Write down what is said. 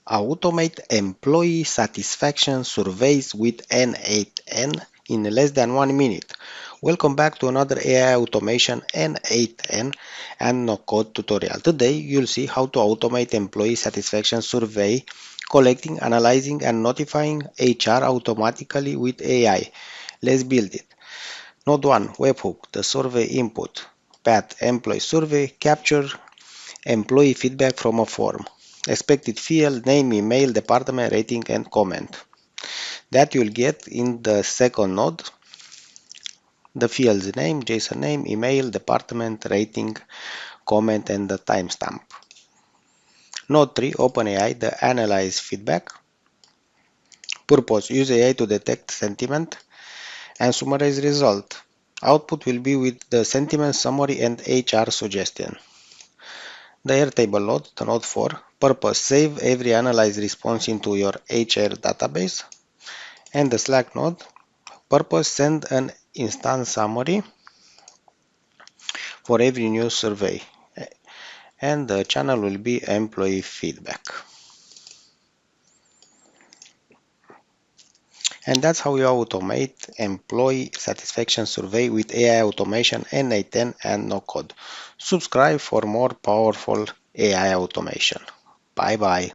Automate employee satisfaction surveys with N8N in less than 1 minute. Welcome back to another AI automation N8N and NoCode tutorial. Today you'll see how to automate employee satisfaction survey, collecting, analyzing and notifying HR automatically with AI. Let's build it. Node 1 webhook, the survey input. Path employee survey, capture employee feedback from a form. Expected field, name, email, department, rating, and comment. That you'll get in the second node. The field's name, JSON name, email, department, rating, comment, and the timestamp. Node 3, OpenAI, the analyze feedback. Purpose, use AI to detect sentiment and summarize result. Output will be with the sentiment summary and HR suggestion. The Airtable node, the node 4, purpose, save every analyzed response into your HR database. And the Slack node, purpose, send an instance summary for every new survey. And the channel will be employee feedback. And that's how you automate employee satisfaction survey with AI automation N8N and NoCode. Subscribe for more powerful AI automation. Bye bye.